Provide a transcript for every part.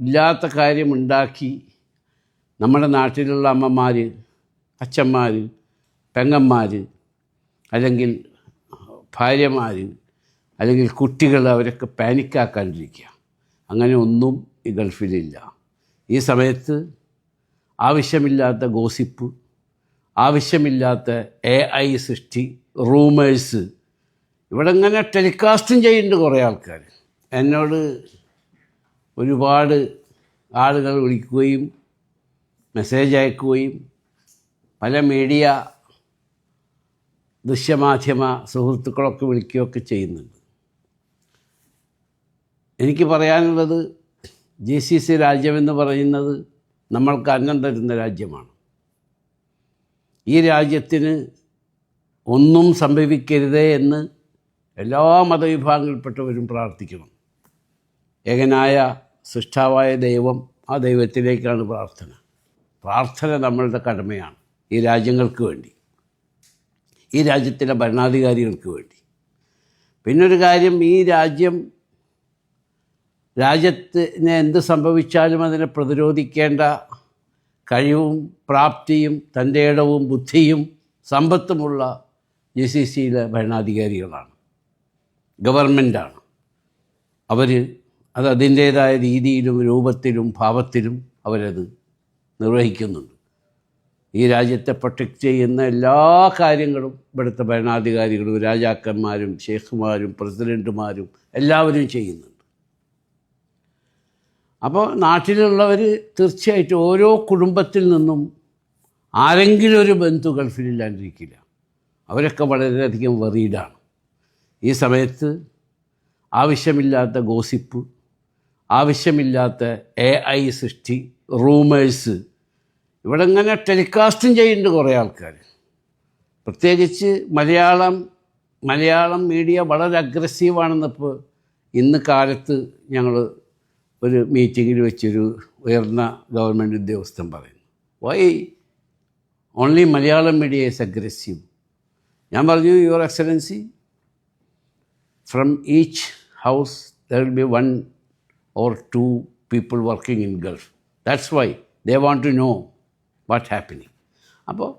ഇല്ലാത്ത കാര്യമുണ്ടാക്കി നമ്മുടെ നാട്ടിലുള്ള അമ്മമാർ, അച്ഛന്മാർ, പെങ്ങന്മാർ, അല്ലെങ്കിൽ ഭാര്യമാർ, അല്ലെങ്കിൽ കുട്ടികൾ അവരൊക്കെ പാനിക്കാക്കാണ്ടിരിക്കുക. അങ്ങനെ ഒന്നും ഈ ഗൾഫിലില്ല. ഈ സമയത്ത് ആവശ്യമില്ലാത്ത ഗോസിപ്പ്, ആവശ്യമില്ലാത്ത AI സൃഷ്ടി, റൂമേഴ്സ് ഇവിടെ ഇങ്ങനെ ടെലികാസ്റ്റും ചെയ്യുന്നുണ്ട് കുറേ ആൾക്കാർ. എന്നോട് ഒരുപാട് ആളുകൾ വിളിക്കുകയും മെസ്സേജ് അയക്കുകയും പല മീഡിയ ദൃശ്യമാധ്യമ സുഹൃത്തുക്കളൊക്കെ വിളിക്കുകയൊക്കെ ചെയ്യുന്നുണ്ട്. എനിക്ക് പറയാനുള്ളത്, GCC രാജ്യമെന്ന് പറയുന്നത് നമ്മൾക്ക് അന്നം തരുന്ന രാജ്യമാണ്. ഈ രാജ്യത്തിന് ഒന്നും സംഭവിക്കരുതേ എന്ന് എല്ലാ മതവിഭാഗങ്ങളിൽപ്പെട്ടവരും പ്രാർത്ഥിക്കണം. ഏകനായ സൃഷ്ടാവായ ദൈവം, ആ ദൈവത്തിലേക്കാണ് പ്രാർത്ഥന നമ്മളുടെ കടമയാണ്. ഈ രാജ്യങ്ങൾക്ക് വേണ്ടി, ഈ രാജ്യത്തിലെ ഭരണാധികാരികൾക്ക് വേണ്ടി. പിന്നൊരു കാര്യം, ഈ രാജ്യത്തിന് എന്ത് സംഭവിച്ചാലും അതിനെ പ്രതിരോധിക്കേണ്ട കഴിവും പ്രാപ്തിയും തൻ്റെ ഇടവും ബുദ്ധിയും സമ്പത്തുമുള്ള GCCയിലെ ഭരണാധികാരികളാണ്, ഗവൺമെൻറ്റാണ്. അത് അതിൻ്റേതായ രീതിയിലും രൂപത്തിലും ഭാവത്തിലും അവരത് നിർവഹിക്കുന്നുണ്ട്. ഈ രാജ്യത്തെ പ്രൊട്ടക്റ്റ് ചെയ്യുന്ന എല്ലാ കാര്യങ്ങളും ഇവിടുത്തെ ഭരണാധികാരികളും രാജാക്കന്മാരും ഷെയ്ഖുമാരും പ്രസിഡൻറ്റുമാരും എല്ലാവരും ചെയ്യുന്നുണ്ട്. അപ്പോൾ നാട്ടിലുള്ളവർ തീർച്ചയായിട്ടും ഓരോ കുടുംബത്തിൽ നിന്നും ആരെങ്കിലും ഒരു ബന്ധു ഗൾഫിലില്ലാണ്ടിരിക്കില്ല. അവരൊക്കെ വളരെയധികം വറീഡാണ്. ഈ സമയത്ത് ആവശ്യമില്ലാത്ത ഗോസിപ്പ്, ആവശ്യമില്ലാത്ത AI സൃഷ്ടി, റൂമേഴ്സ് ഇവിടെ ഇങ്ങനെ ടെലികാസ്റ്റും ചെയ്യുന്നുണ്ട് കുറേ ആൾക്കാർ. പ്രത്യേകിച്ച് മലയാളം മീഡിയ വളരെ അഗ്രസീവാണെന്നിപ്പോൾ ഇന്ന് കാലത്ത് ഞങ്ങൾ ഒരു മീറ്റിങ്ങിൽ വെച്ചൊരു ഉയർന്ന ഗവൺമെൻറ് ഉദ്യോഗസ്ഥൻ പറയുന്നു, why only Malayalam media is aggressive. ഞാൻ പറഞ്ഞു, your excellency, from each house there will be 1 or 2 people working in Gulf. That's why they want to know what happening. അപ്പോൾ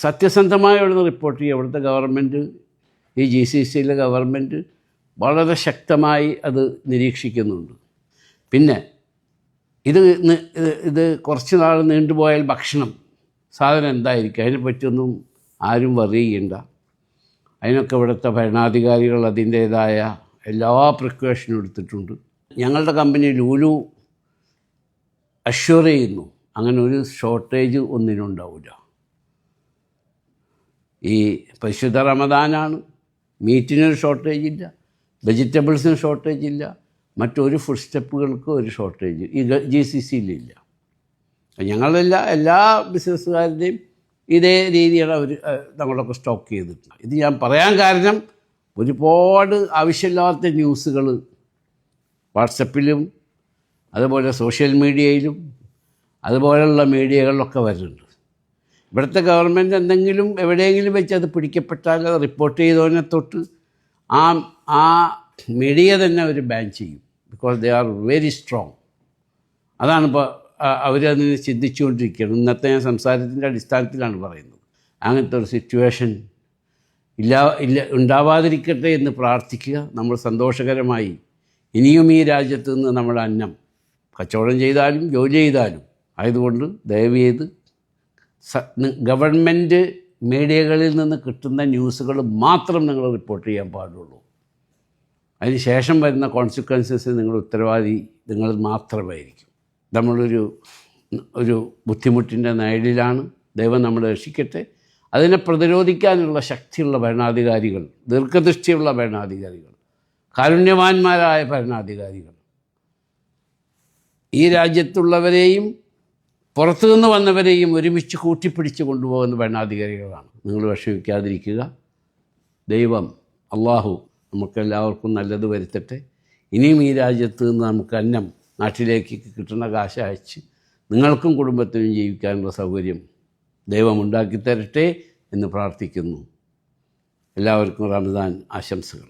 സത്യസന്ധമായി ഇവിടുന്ന് റിപ്പോർട്ട് ചെയ്യുക. ഇവിടുത്തെ ഗവൺമെൻറ്, ഈ GCCയിലെ ഗവൺമെൻറ് വളരെ ശക്തമായി അത് നിരീക്ഷിക്കുന്നുണ്ട്. പിന്നെ ഇത് കുറച്ച് നാൾ നീണ്ടുപോയാൽ ഭക്ഷണം സാധനം എന്തായിരിക്കും, അതിനെപ്പറ്റിയൊന്നും ആരും വറിയണ്ട. അതിനൊക്കെ ഇവിടുത്തെ ഭരണാധികാരികൾ അതിൻ്റേതായ എല്ലാ പ്രിക്കോഷനും എടുത്തിട്ടുണ്ട്. ഞങ്ങളുടെ കമ്പനി ലൂലു അഷ്വർ ചെയ്യുന്നു, അങ്ങനെ ഒരു ഷോർട്ടേജ് ഒന്നിനും ഉണ്ടാവില്ല. ഈ പരിശുദ്ധ റമദാനാണ്, മീറ്റിനൊരു ഷോർട്ടേജ് ഇല്ല, വെജിറ്റബിൾസിന് ഷോർട്ടേജ് ഇല്ല, മറ്റൊരു ഫുഡ് സ്റ്റെപ്പുകൾക്കും ഒരു ഷോർട്ടേജ് ഈ GCCയിലില്ല. എല്ലാ ബിസിനസ്സുകാരുടെയും ഇതേ രീതിയാണ് അവർ നമ്മളൊക്കെ സ്റ്റോക്ക് ചെയ്തിട്ടുണ്ട്. ഇത് ഞാൻ പറയാൻ കാരണം, ഒരുപാട് ആവശ്യമില്ലാത്ത ന്യൂസുകൾ വാട്സപ്പിലും അതുപോലെ സോഷ്യൽ മീഡിയയിലും അതുപോലെയുള്ള മീഡിയകളിലൊക്കെ വരുന്നുണ്ട്. ഇവിടുത്തെ ഗവൺമെൻറ് എന്തെങ്കിലും എവിടെയെങ്കിലും വെച്ച് അത് പിടിക്കപ്പെട്ടാൽ അത് റിപ്പോർട്ട് ചെയ്തതിനെ തൊട്ട് ആ മീഡിയ തന്നെ അവർ ബാൻ ചെയ്യും. Because they are very strong. അതാണ് ഇപ്പോൾ അവരതിന് ചിന്തിച്ചുകൊണ്ടിരിക്കുകയാണ്. ഇന്നത്തെ ഞാൻ സംസാരത്തിൻ്റെ അടിസ്ഥാനത്തിലാണ് പറയുന്നത്. അങ്ങനത്തെ ഒരു സിറ്റുവേഷൻ ഉണ്ടാവാതിരിക്കട്ടെ എന്ന് പ്രാർത്ഥിക്കുക. നമ്മൾ സന്തോഷകരമായി ഇനിയും ഈ രാജ്യത്ത് നിന്ന് നമ്മുടെ അന്നം കച്ചവടം ചെയ്താലും ജോലി ചെയ്താലും ആയതുകൊണ്ട് ദയവ് ചെയ്ത് ഗവൺമെൻറ് മീഡിയകളിൽ നിന്ന് കിട്ടുന്ന ന്യൂസുകൾ മാത്രം നിങ്ങൾ റിപ്പോർട്ട് ചെയ്യാൻ പാടുള്ളൂ. അതിന് ശേഷം വരുന്ന കോൺസിക്വൻസസ് നിങ്ങൾ ഉത്തരവാദി നിങ്ങൾ മാത്രമായിരിക്കും. നമ്മളൊരു ബുദ്ധിമുട്ടിൻ്റെ നിഴലിലാണ്. ദൈവം നമ്മളെ രക്ഷിക്കട്ടെ. അതിനെ പ്രതിരോധിക്കാനുള്ള ശക്തിയുള്ള ഭരണാധികാരികൾ, ദീർഘദൃഷ്ടിയുള്ള ഭരണാധികാരികൾ, കാരുണ്യവാന്മാരായ ഭരണാധികാരികൾ, ഈ രാജ്യത്തുള്ളവരെയും പുറത്തുനിന്ന് വന്നവരെയും ഒരുമിച്ച് കൂട്ടിപ്പിടിച്ച് കൊണ്ടുപോകുന്ന ഭരണാധികാരികളാണ്. നിങ്ങൾ വിഷമിക്കാതിരിക്കുക. ദൈവം അള്ളാഹു നമുക്കെല്ലാവർക്കും നല്ലത് വരുത്തട്ടെ. ഇനിയും ഈ രാജ്യത്ത് നിന്ന് നമുക്ക് അന്നം നാട്ടിലേക്ക് കിട്ടുന്ന കാശ് അയച്ച് നിങ്ങൾക്കും കുടുംബത്തിനും ജീവിക്കാനുള്ള സൗകര്യം ദൈവം ഉണ്ടാക്കി തരട്ടെ എന്ന് പ്രാർത്ഥിക്കുന്നു. എല്ലാവർക്കും റമദാൻ ആശംസകൾ.